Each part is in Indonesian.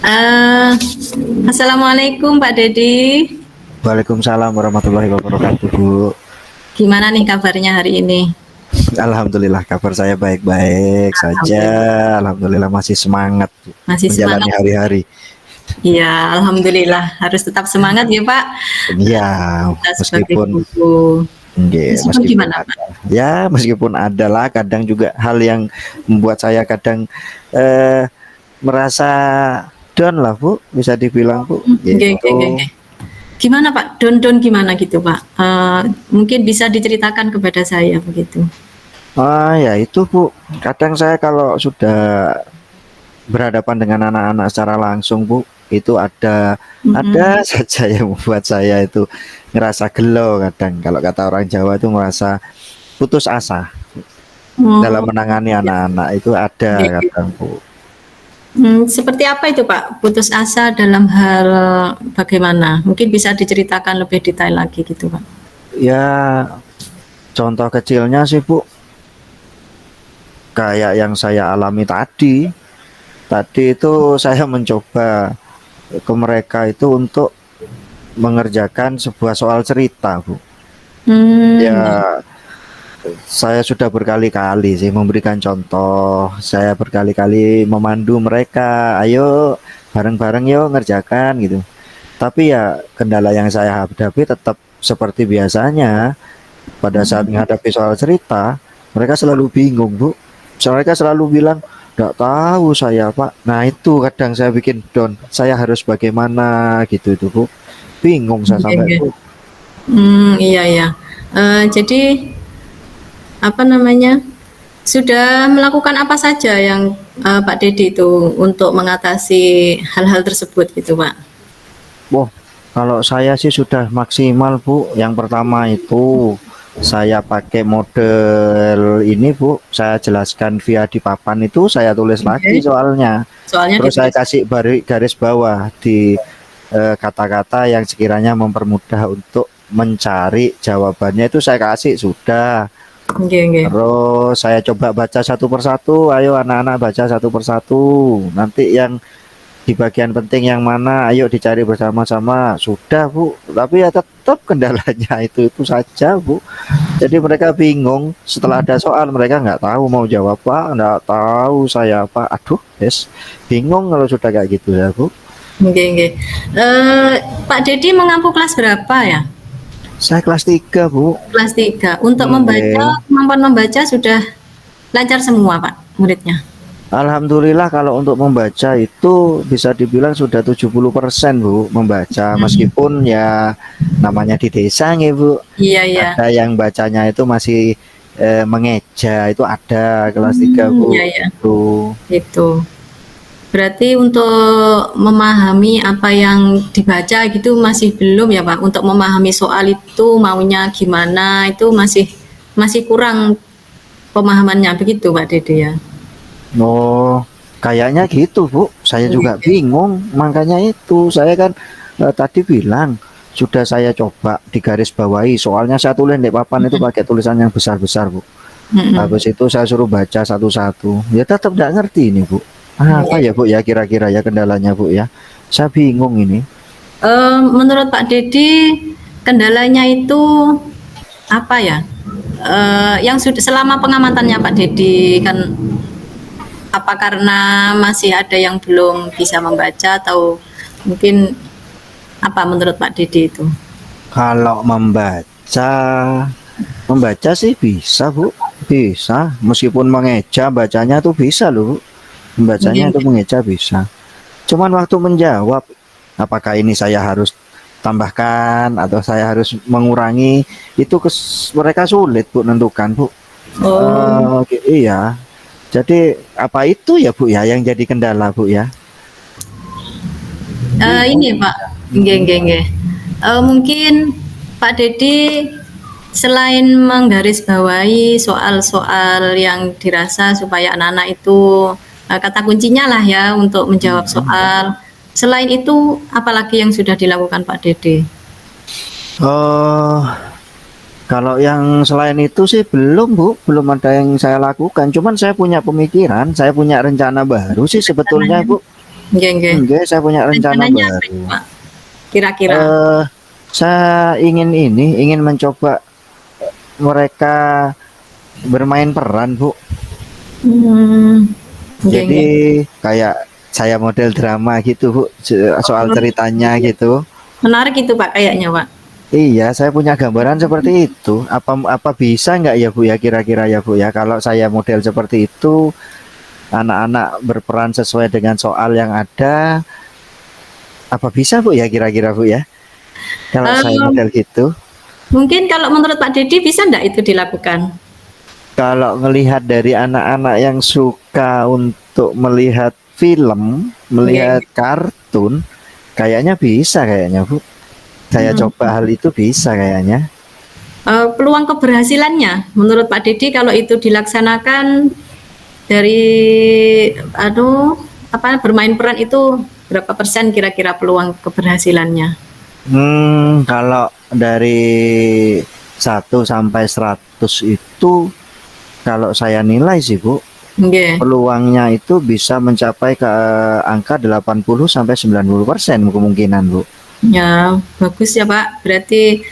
Eh, Assalamualaikum Pak Dedi. Waalaikumsalam warahmatullahi wabarakatuh, Bu. Gimana nih kabarnya hari ini? Alhamdulillah kabar saya baik-baik saja. Alhamdulillah masih semangat Masih menjalani semangat? hari-hari. Iya, alhamdulillah. Harus tetap semangat ya Pak. Ya, Kita sebagai meskipun guru. meskipun Gimana Pak? meskipun adalah kadang juga hal yang membuat saya kadang merasa down lah, Bu, bisa dibilang, Bu. Gitu. Gimana Pak? Don gimana gitu Pak? Mungkin bisa diceritakan kepada saya begitu. Ya itu, Bu. Kadang saya kalau sudah berhadapan dengan anak-anak secara langsung, Bu, itu ada saja yang membuat saya itu ngerasa gelo kadang. Kalau kata orang Jawa itu merasa putus asa dalam menangani anak-anak itu ada kadang, Bu. Seperti apa itu Pak? Putus asa dalam hal bagaimana? Mungkin bisa diceritakan lebih detail lagi gitu Pak. Ya, contoh kecilnya sih, Bu, kayak yang saya alami tadi. Tadi itu saya mencoba ke mereka itu untuk mengerjakan sebuah soal cerita, Bu. Ya, saya sudah berkali-kali sih memberikan contoh. Saya berkali-kali memandu mereka, ayo bareng-bareng yuk ngerjakan gitu. Tapi ya kendala yang saya hadapi tetap seperti biasanya. Pada saat menghadapi soal cerita, mereka selalu bingung, Bu. Mereka selalu bilang, nggak tahu saya, Pak. Nah itu kadang saya bikin down. Saya harus bagaimana gitu itu, Bu. Bingung saya sampai itu. Iya ya. Jadi apa namanya? Sudah melakukan apa saja yang Pak Dedi itu untuk mengatasi hal-hal tersebut gitu Pak? Wah, kalau saya sih sudah maksimal, Bu. Yang pertama itu saya pakai model ini, Bu. Saya jelaskan via di papan itu saya tulis lagi soalnya. Terus saya kasih garis bawah di kata-kata yang sekiranya mempermudah untuk mencari jawabannya itu saya kasih sudah. Terus saya coba baca satu persatu. Ayo anak-anak baca satu persatu. Nanti yang di bagian penting yang mana, ayo dicari bersama-sama. Sudah, Bu. Tapi ya tetap kendalanya itu saja, Bu. Jadi mereka bingung. Setelah ada soal mereka nggak tahu mau jawab apa, nggak tahu saya apa. Aduh, bingung kalau sudah kayak gitu ya, Bu. Pak Dedi mengampu kelas berapa ya? Saya kelas 3, Bu. Kelas 3. Untuk membaca, kemampuan membaca sudah lancar semua, Pak, muridnya? Alhamdulillah kalau untuk membaca itu bisa dibilang sudah 70%, Bu, membaca. Meskipun ya namanya di desa nih, Bu. Iya. Ada yang bacanya itu masih mengeja, itu ada kelas 3, Bu. Iya. Itu. Berarti untuk memahami apa yang dibaca gitu masih belum ya Pak? Untuk memahami soal itu maunya gimana itu masih kurang pemahamannya begitu Pak Dede ya? Oh, kayaknya gitu, Bu. Saya juga bingung. Makanya itu saya kan tadi bilang sudah saya coba digaris bawahi. Soalnya saya tulis di papan itu pakai tulisan yang besar-besar, Bu. Habis itu saya suruh baca satu-satu. Ya tetap nggak ngerti ini, Bu. Apa ya, Bu, ya kira-kira ya kendalanya, Bu, ya? Saya bingung ini. Menurut Pak Dedi, kendalanya itu apa ya? Yang sudah selama pengamatannya Pak Dedi kan, apa karena masih ada yang belum bisa membaca atau mungkin apa menurut Pak Dedi itu? Kalau membaca sih bisa, Bu. Bisa. Meskipun mengeja bacanya tuh bisa loh, Bu. Membacanya itu mengeja bisa. Cuman waktu menjawab, apakah ini saya harus tambahkan atau saya harus mengurangi, itu mereka sulit, Bu, menentukan, Bu. Iya. Jadi apa itu ya, Bu, ya yang jadi kendala, Bu, ya? Ini Pak, mungkin Pak Dedi selain menggarisbawahi soal-soal yang dirasa supaya anak-anak itu kata kuncinya lah ya untuk menjawab soal. Selain itu, apalagi yang sudah dilakukan Pak Dede? Kalau yang selain itu sih belum Bu, belum ada yang saya lakukan. Cuman saya punya pemikiran, saya punya rencana baru sih sebetulnya Rencananya? Bu. Nggih, nggih. Saya punya rencana Rencananya apa itu, baru. Pak? Kira-kira? Eh, saya ingin mencoba mereka bermain peran Bu. Hmm, nggih, Jadi nggih. kayak saya model drama gitu Bu, soal Oh, ceritanya iya. gitu. Menarik itu Pak kayaknya, Pak. Iya, saya punya gambaran seperti itu. Apa bisa nggak ya Bu ya kira-kira ya Bu ya kalau saya model seperti itu, anak-anak berperan sesuai dengan soal yang ada, apa bisa Bu ya kira-kira Bu ya? Kalau saya Mmm, model gitu. Mungkin kalau menurut Pak Deddy bisa ndak itu dilakukan? Kalau ngelihat dari anak-anak yang suka untuk melihat film, Nggih, melihat nggih. kartun, kayaknya bisa kayaknya Bu. Saya Mhm. coba hal itu bisa kayaknya. Peluang keberhasilannya menurut Pak Deddy kalau itu dilaksanakan dari bermain peran itu berapa persen kira-kira peluang keberhasilannya? Kalau dari 1 sampai 100 itu kalau saya nilai sih Bu, Nggih. peluangnya itu bisa mencapai ke angka 80 sampai 90% kemungkinan Bu. Ya, bagus ya Pak. Berarti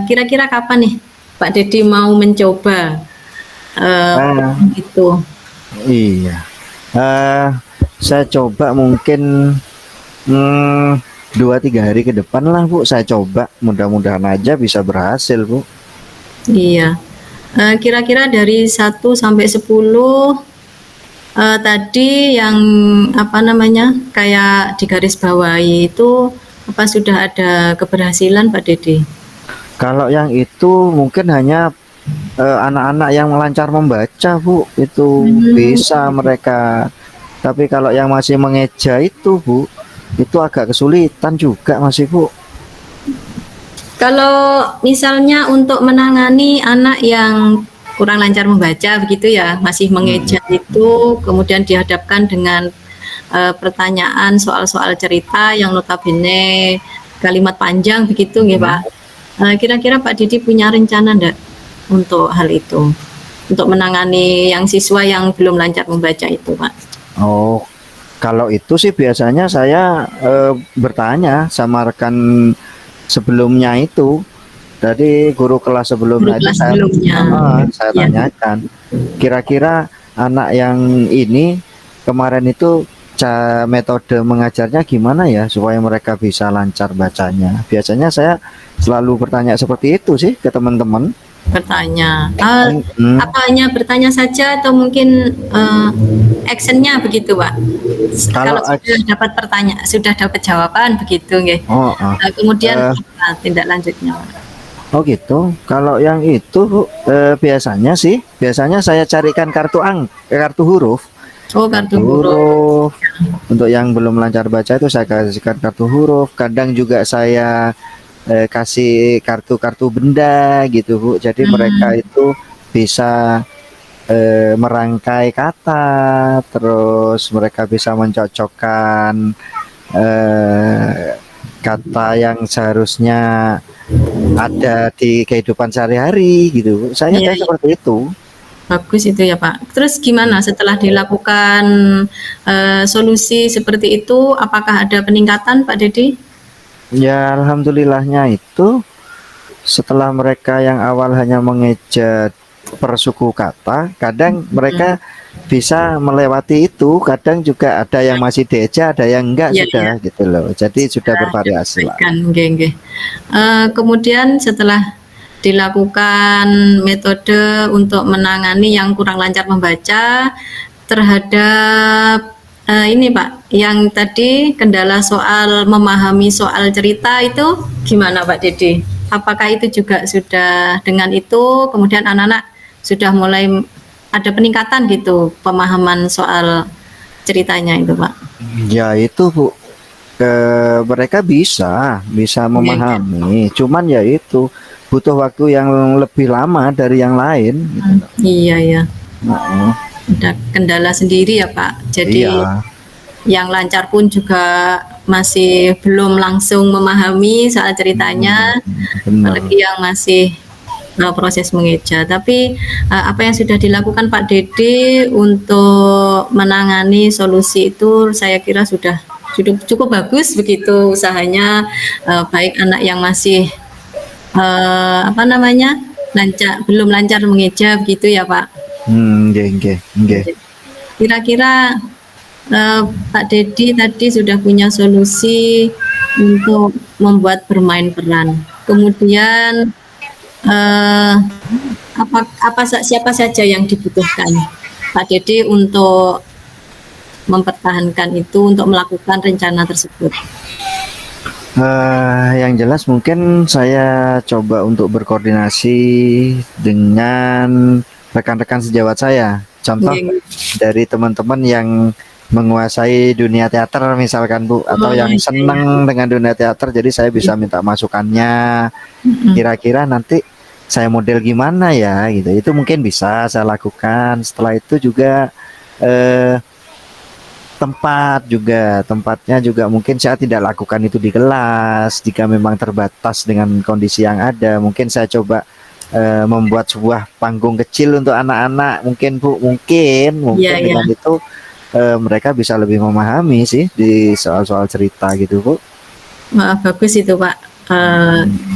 kira-kira kapan nih Pak Deddy mau mencoba Ah, itu? iya. Eh, saya coba mungkin 2 3 hari ke depan lah Bu. Saya coba, mudah-mudahan aja bisa berhasil Bu. Iya. Kira-kira dari 1 sampai 10 tadi yang kayak di garis bawahi itu apa sudah ada keberhasilan Pak Deddy? Kalau yang itu mungkin hanya anak-anak yang lancar membaca Bu, itu Hmm. bisa mereka. Tapi kalau yang masih mengeja itu Bu, itu agak kesulitan juga masih Bu. Kalau misalnya untuk menangani anak yang kurang lancar membaca begitu ya, masih Mm. mengeja itu, kemudian dihadapkan dengan pertanyaan soal-soal cerita yang notabene kalimat panjang begitu nggih Pak. Mm. Kira-kira Pak Didi punya rencana ndak untuk hal itu? Untuk menangani yang siswa yang belum lancar membaca itu, Pak? Oh, kalau itu sih biasanya saya bertanya sama rekan sebelumnya itu. Dari guru kelas Guru sebelumnya itu kelas sebelumnya. saya Iya. tanyakan, kira-kira anak yang ini kemarin itu metode mengajarnya gimana ya supaya mereka bisa lancar bacanya. Biasanya saya selalu bertanya seperti itu sih ke teman-teman. Bertanya. Hmm, Apa hanya bertanya saja atau mungkin actionnya begitu, Pak? kalau Kalau sudah dapat jawaban begitu, nggih. oh, oh, Kemudian eh, apa tindak lanjutnya, Pak? oh gitu. Kalau yang itu Bu, biasanya saya carikan kartu huruf. Oh, kartu Kartu huruf. huruf. Untuk yang belum lancar baca itu saya kasihkan kartu huruf. Kadang juga saya kasih kartu-kartu benda gitu Bu. Jadi mereka Hmm, itu bisa merangkai kata, terus mereka bisa mencocokkan eh, kata yang seharusnya ada di kehidupan sehari-hari gitu Bu. Saya iya, kayak iya. seperti itu. Bagus itu ya, Pak. Terus gimana setelah dilakukan solusi seperti itu, apakah ada peningkatan, Pak Deddy? Ya alhamdulillahnya itu setelah mereka yang awal hanya mengeja per suku kata, kadang Hmm. mereka bisa melewati itu, kadang juga ada yang masih dieja, ada yang enggak Iya, iya. sudah gitu loh. Jadi sudah Ada bervariasi lah. perbaikan, nggih, nggih. Kemudian setelah dilakukan metode untuk menangani yang kurang lancar membaca terhadap ini Pak, yang tadi kendala soal memahami soal cerita itu gimana Pak Dede? Apakah itu juga sudah dengan itu kemudian anak-anak sudah mulai ada peningkatan gitu pemahaman soal ceritanya itu Pak? Ya itu Bu, mereka bisa Nggih, nggih. memahami, cuman ya itu butuh waktu yang lebih lama dari yang lain gitu loh. Iya ya, Heeh. ada kendala sendiri ya Pak. Jadi Iya, yang lancar pun juga masih belum langsung memahami soal ceritanya, bener. apalagi yang masih proses mengeja. Tapi apa yang sudah dilakukan Pak Dedi untuk menangani solusi itu saya kira sudah cukup bagus begitu usahanya, baik anak yang masih apa namanya belum lancar mengeja begitu ya Pak. Nggih. Kira-kira Pak Dedi tadi sudah punya solusi untuk membuat bermain peran. Kemudian siapa saja yang dibutuhkan Pak Dedi untuk mempertahankan itu, untuk melakukan rencana tersebut? Yang jelas mungkin saya coba untuk berkoordinasi dengan rekan-rekan sejawat saya. Contoh dari teman-teman yang menguasai dunia teater misalkan Bu, atau yang senang dengan dunia teater, jadi saya bisa minta masukannya. Kira-kira nanti saya model gimana ya gitu. Itu mungkin bisa saya lakukan. Setelah itu juga tempatnya juga mungkin saya tidak lakukan itu di kelas. Jika memang terbatas dengan kondisi yang ada, mungkin saya coba membuat sebuah panggung kecil untuk anak-anak, mungkin Bu, mungkin dengan itu mereka bisa lebih memahami sih di soal-soal cerita gitu Bu. Bagus itu Pak,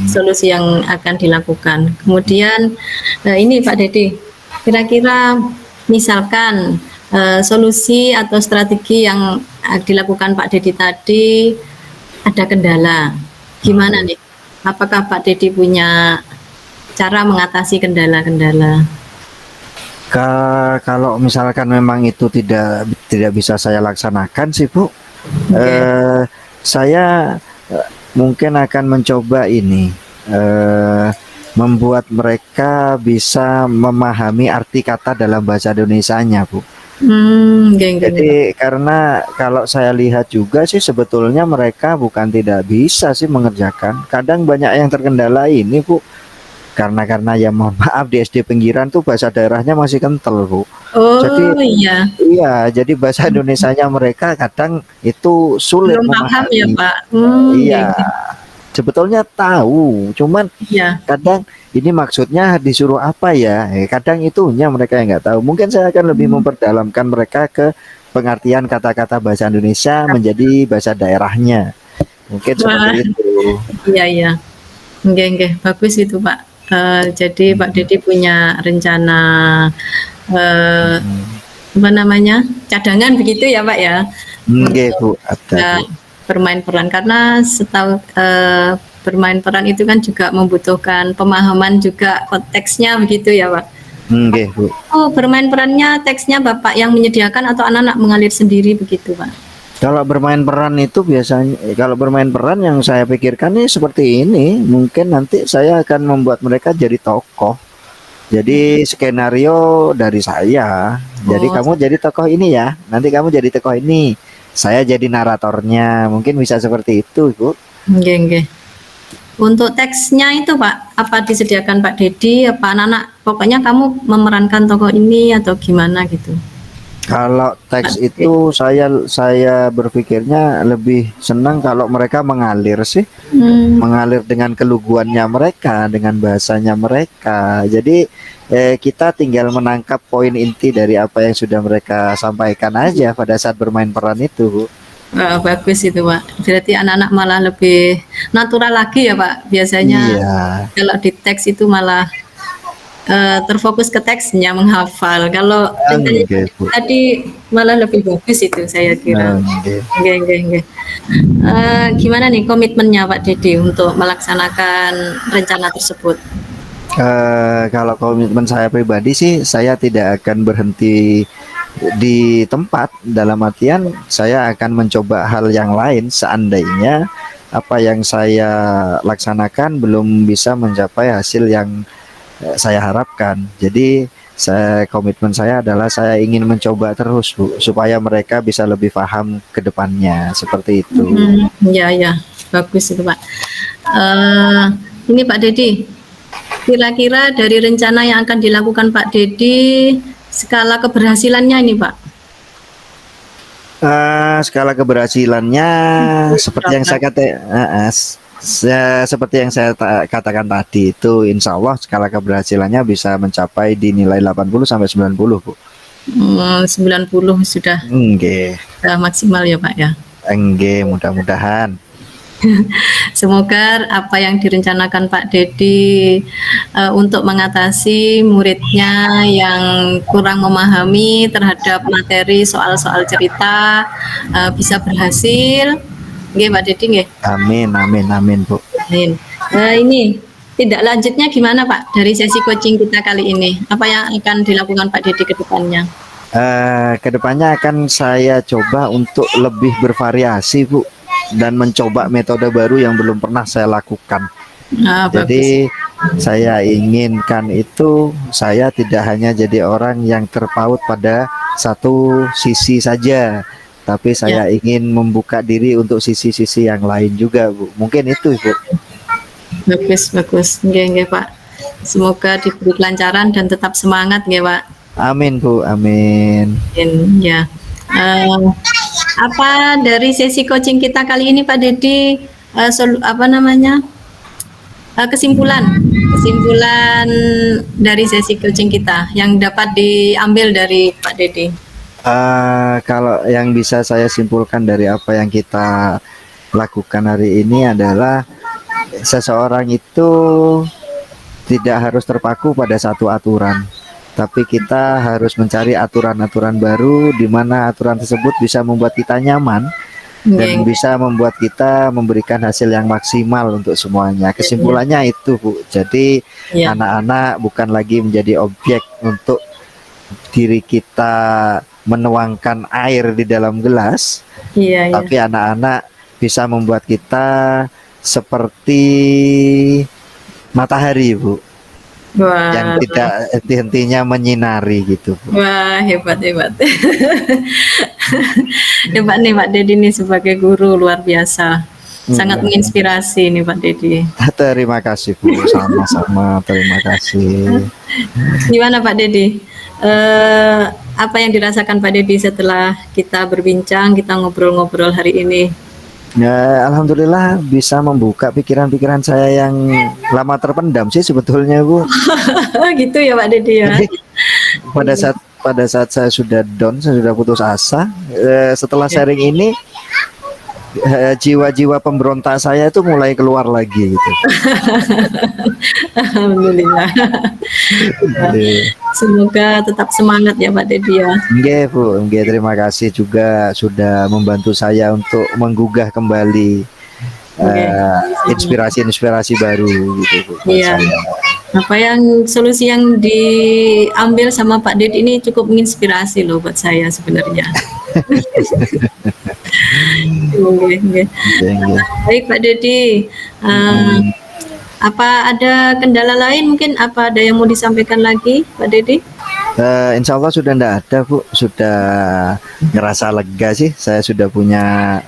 solusi yang akan dilakukan. Kemudian ini Pak Dedi, kira-kira misalkan solusi atau strategi yang dilakukan Pak Dedi tadi ada kendala, gimana nih? Apakah Pak Dedi punya cara mengatasi kendala-kendala? Kalau misalkan memang itu tidak bisa saya laksanakan sih Bu, saya mungkin akan mencoba ini membuat mereka bisa memahami arti kata dalam bahasa Indonesianya Bu. Jadi karena kalau saya lihat juga sih sebetulnya mereka bukan tidak bisa sih mengerjakan. Kadang banyak yang terkendala ini Bu, karena ya mohon maaf di SD pinggiran tuh bahasa daerahnya masih kental Bu. Jadi iya, jadi bahasa Indonesianya mereka kadang itu sulit memahami ya Pak. Iya, sebetulnya tahu, cuman kadang ini maksudnya disuruh apa ya, kadang itunya mereka yang nggak tahu. Mungkin saya akan lebih memperdalamkan mereka ke pengertian kata-kata bahasa Indonesia menjadi bahasa daerahnya, mungkin seperti itu. Iya, bagus itu Pak. Jadi Pak Dedi punya rencana apa namanya, cadangan begitu ya Pak ya, Bu, bermain peran, karena setahu bermain peran itu kan juga membutuhkan pemahaman juga konteksnya begitu ya Pak. Bu. Bermain perannya teksnya Bapak yang menyediakan atau anak-anak mengalir sendiri begitu Pak? Kalau bermain peran itu biasanya, kalau bermain peran yang saya pikirkan nih seperti ini, mungkin nanti saya akan membuat mereka jadi tokoh. Jadi skenario dari saya. Jadi kamu jadi tokoh ini ya, nanti kamu jadi tokoh ini, saya jadi naratornya, mungkin bisa seperti itu Bu. Untuk teksnya itu Pak, apa disediakan Pak Dedi, apa anak-anak pokoknya kamu memerankan tokoh ini atau gimana gitu? Kalau teks itu saya berpikirnya lebih senang kalau mereka mengalir sih, mengalir dengan keluguannya mereka, dengan bahasanya mereka. Jadi kita tinggal menangkap poin inti dari apa yang sudah mereka sampaikan aja pada saat bermain peran itu Bu. Bagus itu Pak, berarti anak-anak malah lebih natural lagi ya Pak. Biasanya kalau di teks itu malah terfokus ke teksnya, menghafal. Kalau tadi malah lebih bagus itu saya kira. Gimana nih komitmennya Pak Dedi untuk melaksanakan rencana tersebut? Kalau komitmen saya pribadi sih, saya tidak akan berhenti di tempat, dalam artian saya akan mencoba hal yang lain seandainya apa yang saya laksanakan belum bisa mencapai hasil yang saya harapkan. Jadi komitmen saya adalah saya ingin mencoba terus Bu, supaya mereka bisa lebih paham ke depannya, seperti itu. Ya, bagus itu Pak. Ini Pak Dedi, kira-kira dari rencana yang akan dilakukan Pak Dedi, skala keberhasilannya ini Pak? Skala keberhasilannya seperti yang saya katakan, Seperti yang saya katakan tadi itu, insya Allah skala keberhasilannya bisa mencapai di nilai 80 sampai 90, Bu. 90 sudah Nggih. maksimal ya Pak ya. Nggih, mudah-mudahan. Semoga apa yang direncanakan Pak Dedi untuk mengatasi muridnya yang kurang memahami terhadap materi soal-soal cerita bisa berhasil. Nggih Pak Dedi nggih. Amin, amin, amin, Bu. Amin. Ini tindak lanjutnya gimana Pak dari sesi coaching kita kali ini? Apa yang akan dilakukan Pak Dedi ke depannya? Kedepannya akan saya coba untuk lebih bervariasi, Bu, dan mencoba metode baru yang belum pernah saya lakukan. Jadi saya inginkan itu saya tidak hanya jadi orang yang terpaut pada satu sisi saja, tapi saya ingin membuka diri untuk sisi-sisi yang lain juga, Bu. Mungkin itu, Bu. Bagus. Nggih, Pak. Semoga diberi kelancaran dan tetap semangat, nggih, Pak. Amin, Bu. Amin. Ya. Apa dari sesi coaching kita kali ini, Pak Dedi? Kesimpulan dari sesi coaching kita yang dapat diambil dari Pak Dedi. Kalau yang bisa saya simpulkan dari apa yang kita lakukan hari ini adalah seseorang itu tidak harus terpaku pada satu aturan, tapi kita harus mencari aturan-aturan baru di mana aturan tersebut bisa membuat kita nyaman dan bisa membuat kita memberikan hasil yang maksimal untuk semuanya. Kesimpulannya itu, Bu. Jadi anak-anak bukan lagi menjadi objek untuk diri kita menuangkan air di dalam gelas, tapi anak-anak bisa membuat kita seperti matahari, Bu. Wah, yang tidak henti-hentinya menyinari gitu, Bu. Wah, hebat. Hebat nih Pak Dedi nih sebagai guru, luar biasa. Sangat menginspirasi nih Pak Dedi. Terima kasih, Bu. Sama-sama, terima kasih. Gimana Pak Dedi? Apa yang dirasakan Pak Dedi setelah kita berbincang, kita ngobrol-ngobrol hari ini? Ya, alhamdulillah bisa membuka pikiran-pikiran saya yang lama terpendam sih sebetulnya, Bu. Gitu ya Pak Dedi ya. Pada saat saya sudah down, saya sudah putus asa, setelah sharing ini jiwa-jiwa pemberontak saya itu mulai keluar lagi gitu. Alhamdulillah. Semoga tetap semangat ya Pak Dedi ya. Nggih, Bu. Nggih, terima kasih juga sudah membantu saya untuk menggugah kembali inspirasi-inspirasi baru gitu, Bu. Iya. Apa yang solusi yang diambil sama Pak Dedi ini cukup menginspirasi loh buat saya sebenarnya. Baik Pak Dedi, apa ada kendala lain mungkin? Apa ada yang mau disampaikan lagi Pak Dedi? Insya Allah sudah tidak ada, Bu. Sudah ngerasa lega sih. Saya sudah punya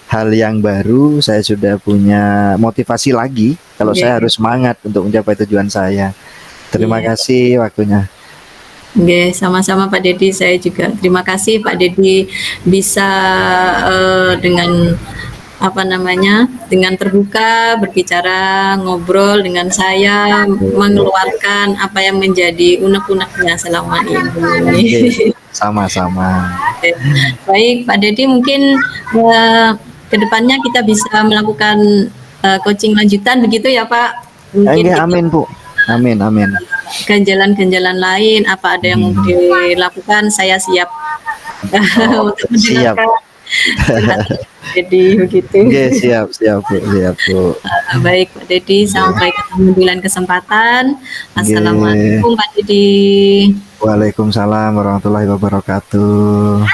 hal yang baru. Saya sudah punya motivasi lagi. Kalau saya harus semangat untuk mencapai tujuan saya. Terima kasih waktunya. Oke, sama-sama Pak Dedi. Saya juga terima kasih Pak Dedi bisa dengan dengan terbuka berbicara, ngobrol dengan saya, mengeluarkan apa yang menjadi unek-uneknya selama ini. Sama-sama. Baik Pak Dedi, mungkin kedepannya kita bisa melakukan coaching lanjutan begitu ya Pak? Mungkin amin, Bu. Amin. Ganjalan-ganjalan lain, apa ada yang mau dilakukan, saya siap untuk mendengarkan. Jadi begitu. Siap, Bu. Baik Pak Dedi, sampai ketemu di lain kesempatan. Assalamualaikum Pak Dedi. Waalaikumsalam warahmatullahi wabarakatuh.